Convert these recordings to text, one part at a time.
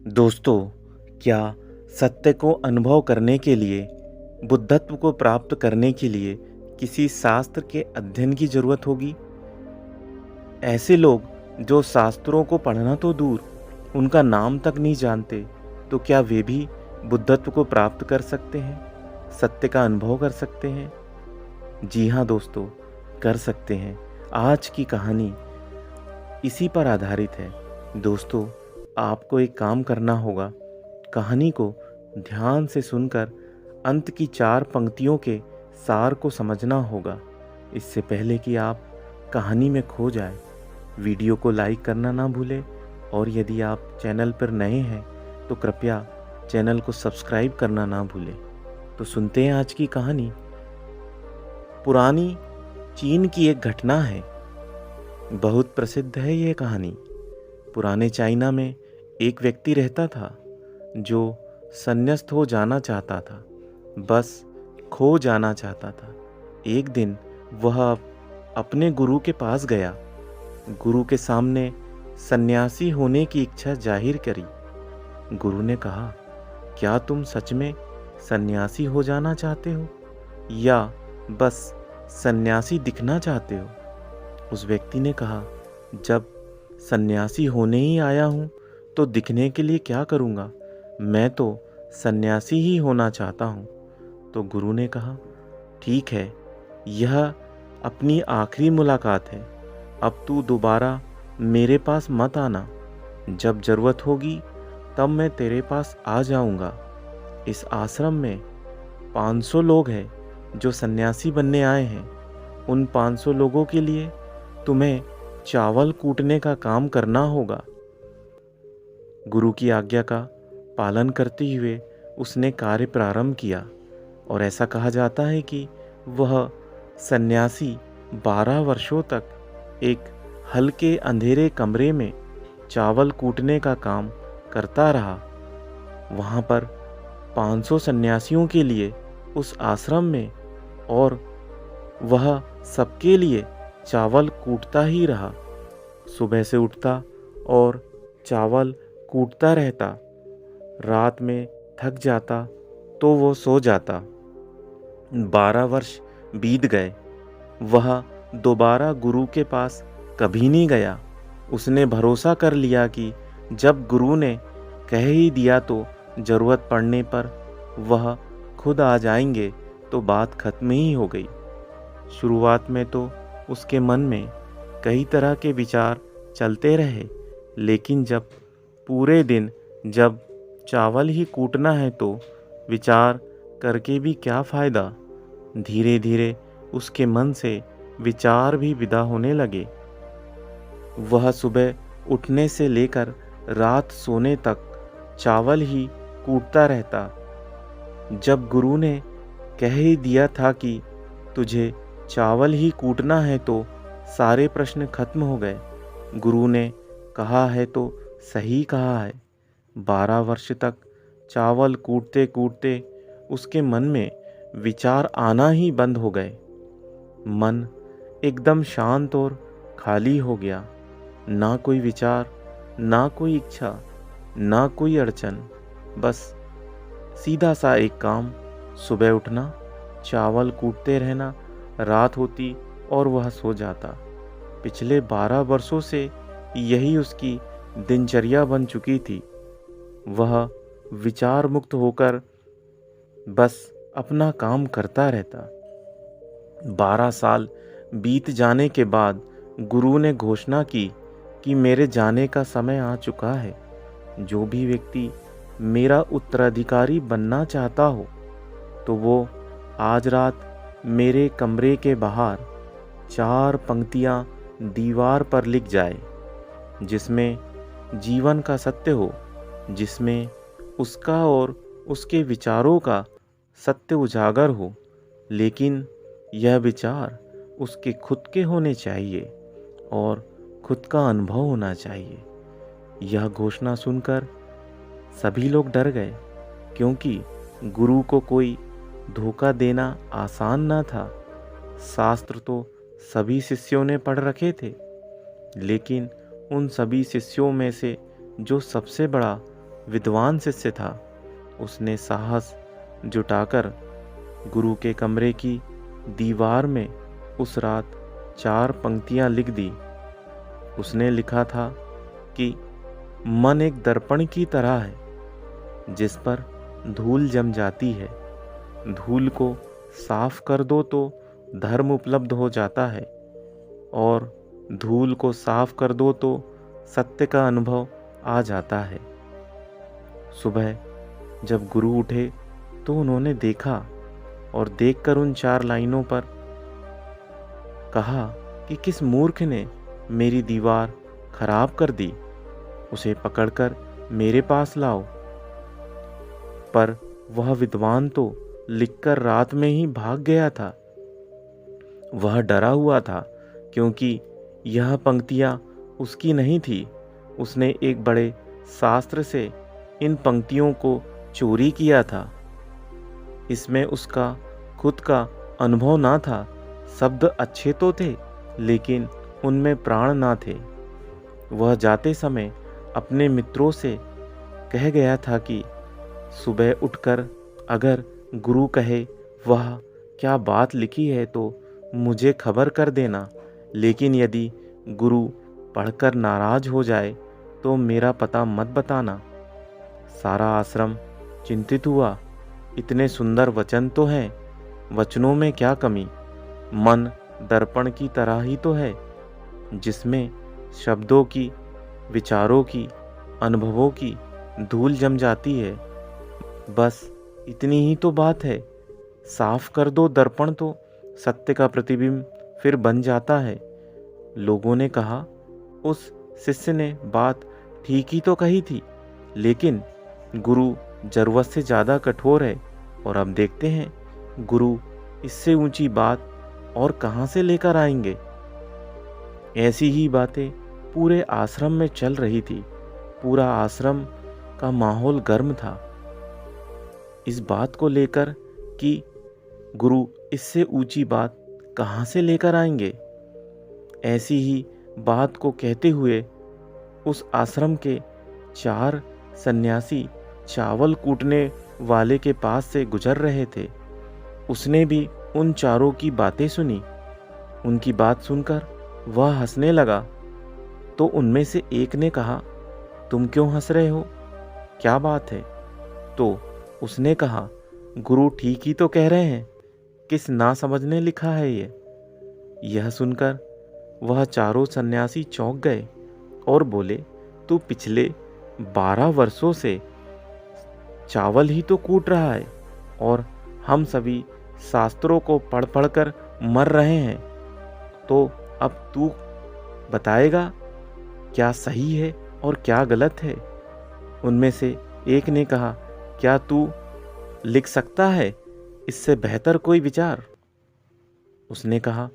दोस्तों, क्या सत्य को अनुभव करने के लिए, बुद्धत्व को प्राप्त करने के लिए किसी शास्त्र के अध्ययन की जरूरत होगी? ऐसे लोग जो शास्त्रों को पढ़ना तो दूर, उनका नाम तक नहीं जानते, तो क्या वे भी बुद्धत्व को प्राप्त कर सकते हैं? सत्य का अनुभव कर सकते हैं? जी हाँ दोस्तों, कर सकते हैं। आज की कहानी इसी पर आधारित है। दोस्तों, आपको एक काम करना होगा। कहानी को ध्यान से सुनकर अंत की 4 पंक्तियों के सार को समझना होगा। इससे पहले कि आप कहानी में खो जाए, वीडियो को लाइक करना ना भूलें और यदि आप चैनल पर नए हैं तो कृपया चैनल को सब्सक्राइब करना ना भूलें। तो सुनते हैं आज की कहानी। पुरानी चीन की एक घटना है। बहुत प्रसिद्ध है ये कहानी। पुराने चाइना में एक व्यक्ति रहता था जो संन्यास्त हो जाना चाहता था, बस खो जाना चाहता था। एक दिन वह अपने गुरु के पास गया। गुरु के सामने सन्यासी होने की इच्छा जाहिर करी। गुरु ने कहा, क्या तुम सच में सन्यासी हो जाना चाहते हो या बस सन्यासी दिखना चाहते हो? उस व्यक्ति ने कहा, जब सन्यासी होने ही आया हूँ तो दिखने के लिए क्या करूँगा? मैं तो सन्यासी ही होना चाहता हूँ। तो गुरु ने कहा, ठीक है, यह अपनी आखिरी मुलाकात है। अब तू दोबारा मेरे पास मत आना। जब ज़रूरत होगी तब मैं तेरे पास आ जाऊँगा। इस आश्रम में 500 लोग हैं जो सन्यासी बनने आए हैं। उन 500 लोगों के लिए तुम्हें चावल कूटने का काम करना होगा। गुरु की आज्ञा का पालन करते हुए उसने कार्य प्रारंभ किया और ऐसा कहा जाता है कि वह सन्यासी 12 वर्षों तक एक हल्के अंधेरे कमरे में चावल कूटने का काम करता रहा। वहाँ पर 500 सन्यासियों के लिए उस आश्रम में, और वह सबके लिए चावल कूटता ही रहा। सुबह से उठता और चावल कूटता रहता। रात में थक जाता तो वो सो जाता। 12 वर्ष बीत गए। वह दोबारा गुरु के पास कभी नहीं गया। उसने भरोसा कर लिया कि जब गुरु ने कह ही दिया तो ज़रूरत पड़ने पर वह खुद आ जाएंगे, तो बात खत्म ही हो गई। शुरुआत में तो उसके मन में कई तरह के विचार चलते रहे, लेकिन जब पूरे दिन जब चावल ही कूटना है तो विचार करके भी क्या फ़ायदा। धीरे धीरे उसके मन से विचार भी विदा होने लगे। वह सुबह उठने से लेकर रात सोने तक चावल ही कूटता रहता। जब गुरु ने कह ही दिया था कि तुझे चावल ही कूटना है तो सारे प्रश्न खत्म हो गए। गुरु ने कहा है तो सही कहा है। 12 वर्ष तक चावल कूटते कूटते उसके मन में विचार आना ही बंद हो गए। मन एकदम शांत और खाली हो गया। ना कोई विचार, ना कोई इच्छा, ना कोई अड़चन, बस सीधा सा एक काम। सुबह उठना, चावल कूटते रहना, रात होती और वह सो जाता। पिछले 12 वर्षों से यही उसकी दिनचर्या बन चुकी थी। वह विचार मुक्त होकर बस अपना काम करता रहता। 12 साल बीत जाने के बाद गुरु ने घोषणा की कि मेरे जाने का समय आ चुका है। जो भी व्यक्ति मेरा उत्तराधिकारी बनना चाहता हो तो वो आज रात मेरे कमरे के बाहर 4 पंक्तियाँ दीवार पर लिख जाए, जिसमें जीवन का सत्य हो, जिसमें उसका और उसके विचारों का सत्य उजागर हो, लेकिन यह विचार उसके खुद के होने चाहिए और खुद का अनुभव होना चाहिए। यह घोषणा सुनकर सभी लोग डर गए, क्योंकि गुरु को कोई धोखा देना आसान ना था। शास्त्र तो सभी शिष्यों ने पढ़ रखे थे, लेकिन उन सभी शिष्यों में से जो सबसे बड़ा विद्वान शिष्य था। उसने साहस जुटाकर गुरु के कमरे की दीवार में उस रात 4 पंक्तियां लिख दी। उसने लिखा था कि मन एक दर्पण की तरह है जिस पर धूल जम जाती है। धूल को साफ कर दो तो धर्म उपलब्ध हो जाता है, और धूल को साफ कर दो तो सत्य का अनुभव आ जाता है। सुबह जब गुरु उठे तो उन्होंने देखा, और देखकर उन 4 लाइनों पर कहा कि किस मूर्ख ने मेरी दीवार खराब कर दी, उसे पकड़कर मेरे पास लाओ। पर वह विद्वान तो लिखकर रात में ही भाग गया था। वह डरा हुआ था क्योंकि यह पंक्तियां उसकी नहीं थी। उसने एक बड़े शास्त्र से इन पंक्तियों को चोरी किया था। इसमें उसका खुद का अनुभव ना था। शब्द अच्छे तो थे, लेकिन उनमें प्राण ना थे। वह जाते समय अपने मित्रों से कह गया था कि सुबह उठकर अगर गुरु कहे वह क्या बात लिखी है तो मुझे खबर कर देना, लेकिन यदि गुरु पढ़कर नाराज हो जाए तो मेरा पता मत बताना। सारा आश्रम चिंतित हुआ। इतने सुंदर वचन तो हैं, वचनों में क्या कमी। मन दर्पण की तरह ही तो है, जिसमें शब्दों की, विचारों की, अनुभवों की धूल जम जाती है। बस इतनी ही तो बात है। साफ कर दो दर्पण तो सत्य का प्रतिबिंब फिर बन जाता है। लोगों ने कहा, उस शिष्य ने बात ठीक ही तो कही थी, लेकिन गुरु जरूरत से ज़्यादा कठोर है। और अब देखते हैं गुरु इससे ऊंची बात और कहाँ से लेकर आएंगे। ऐसी ही बातें पूरे आश्रम में चल रही थी। पूरा आश्रम का माहौल गर्म था इस बात को लेकर कि गुरु इससे ऊंची बात कहाँ से लेकर आएंगे। ऐसी ही बात को कहते हुए उस आश्रम के 4 सन्यासी चावल कूटने वाले के पास से गुजर रहे थे। उसने भी उन चारों की बातें सुनी। उनकी बात सुनकर वह हंसने लगा। तो उनमें से एक ने कहा, तुम क्यों हंस रहे हो, क्या बात है? तो उसने कहा, गुरु ठीक ही तो कह रहे हैं, किस ना समझने लिखा है ये। यह सुनकर वह चारों सन्यासी चौंक गए और बोले, तू पिछले 12 वर्षों से चावल ही तो कूट रहा है, और हम सभी शास्त्रों को पढ़ पढ़ कर मर रहे हैं। तो अब तू बताएगा क्या सही है और क्या गलत है। उनमें से एक ने कहा, क्या तू लिख सकता है इससे बेहतर कोई विचार? उसने कहा,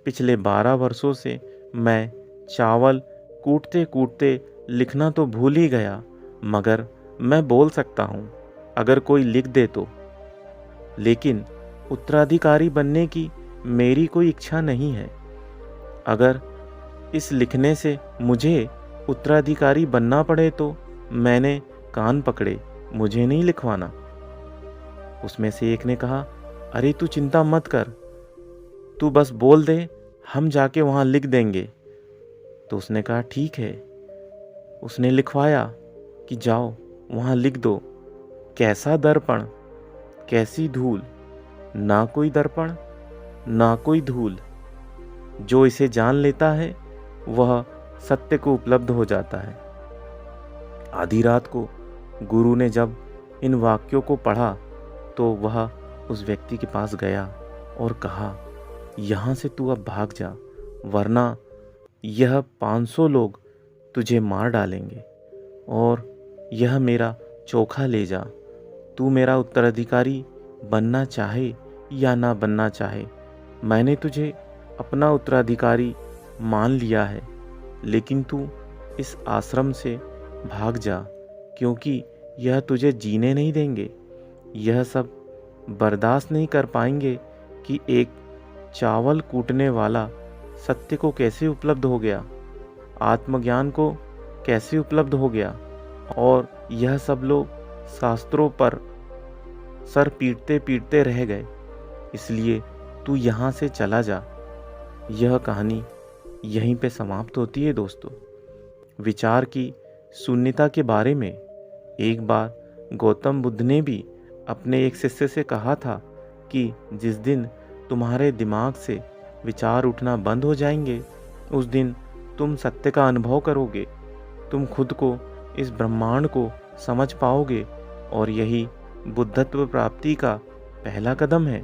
पिछले 12 वर्षों से मैं चावल कूटते कूटते लिखना तो भूल ही गया, मगर मैं बोल सकता हूँ अगर कोई लिख दे तो। लेकिन उत्तराधिकारी बनने की मेरी कोई इच्छा नहीं है। अगर इस लिखने से मुझे उत्तराधिकारी बनना पड़े तो मैंने कान पकड़े, मुझे नहीं लिखवाना। उसमें से एक ने कहा, अरे तू चिंता मत कर, तू बस बोल दे, हम जाके वहाँ लिख देंगे। तो उसने कहा, ठीक है। उसने लिखवाया कि जाओ वहाँ लिख दो। कैसा दर्पण, कैसी धूल, ना कोई दर्पण ना कोई धूल। जो इसे जान लेता है वह सत्य को उपलब्ध हो जाता है। आधी रात को गुरु ने जब इन वाक्यों को पढ़ा तो वह उस व्यक्ति के पास गया और कहा, यहाँ से तू अब भाग जा, वरना यह 500 लोग तुझे मार डालेंगे, और यह मेरा चोखा ले जा। तू मेरा उत्तराधिकारी बनना चाहे या ना बनना चाहे, मैंने तुझे अपना उत्तराधिकारी मान लिया है, लेकिन तू इस आश्रम से भाग जा, क्योंकि यह तुझे जीने नहीं देंगे। यह सब बर्दाश्त नहीं कर पाएंगे कि एक चावल कूटने वाला सत्य को कैसे उपलब्ध हो गया, आत्मज्ञान को कैसे उपलब्ध हो गया, और यह सब लोग शास्त्रों पर सर पीटते पीटते रह गए, इसलिए तू यहाँ से चला जा। यह कहानी यहीं पे समाप्त होती है दोस्तों। विचार की शून्यता के बारे में एक बार गौतम बुद्ध ने भी अपने एक शिष्य से कहा था कि जिस दिन तुम्हारे दिमाग से विचार उठना बंद हो जाएंगे, उस दिन तुम सत्य का अनुभव करोगे, तुम खुद को, इस ब्रह्मांड को समझ पाओगे, और यही बुद्धत्व प्राप्ति का पहला कदम है।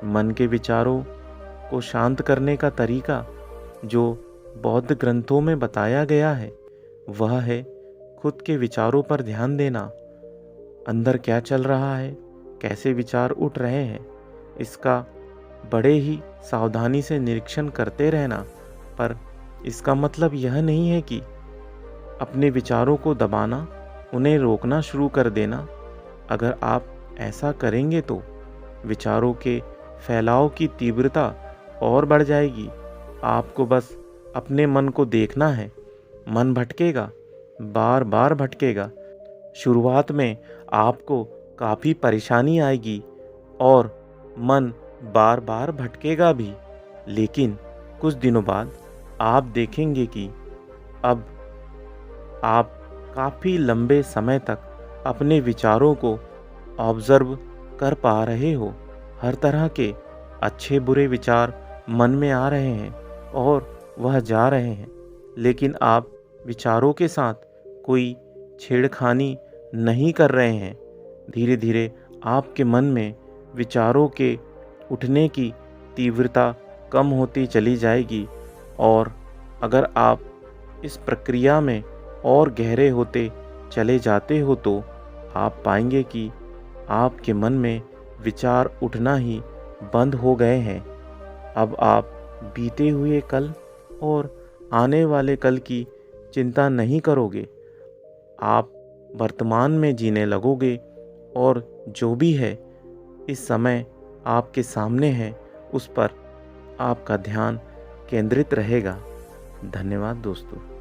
मन के विचारों को शांत करने का तरीका जो बौद्ध ग्रंथों में बताया गया है वह है खुद के विचारों पर ध्यान देना। अंदर क्या चल रहा है, कैसे विचार उठ रहे हैं, इसका बड़े ही सावधानी से निरीक्षण करते रहना। पर इसका मतलब यह नहीं है कि अपने विचारों को दबाना, उन्हें रोकना शुरू कर देना। अगर आप ऐसा करेंगे तो विचारों के फैलाव की तीव्रता और बढ़ जाएगी। आपको बस अपने मन को देखना है। मन भटकेगा, बार बार भटकेगा। शुरुआत में आपको काफ़ी परेशानी आएगी और मन बार बार भटकेगा भी, लेकिन कुछ दिनों बाद आप देखेंगे कि अब आप काफ़ी लंबे समय तक अपने विचारों को ऑब्जर्व कर पा रहे हो। हर तरह के अच्छे बुरे विचार मन में आ रहे हैं और वह जा रहे हैं, लेकिन आप विचारों के साथ कोई छेड़खानी नहीं कर रहे हैं। धीरे धीरे आपके मन में विचारों के उठने की तीव्रता कम होती चली जाएगी, और अगर आप इस प्रक्रिया में और गहरे होते चले जाते हो तो आप पाएंगे कि आपके मन में विचार उठना ही बंद हो गए हैं। अब आप बीते हुए कल और आने वाले कल की चिंता नहीं करोगे। आप वर्तमान में जीने लगोगे और जो भी है इस समय आपके सामने है उस पर आपका ध्यान केंद्रित रहेगा। धन्यवाद दोस्तों।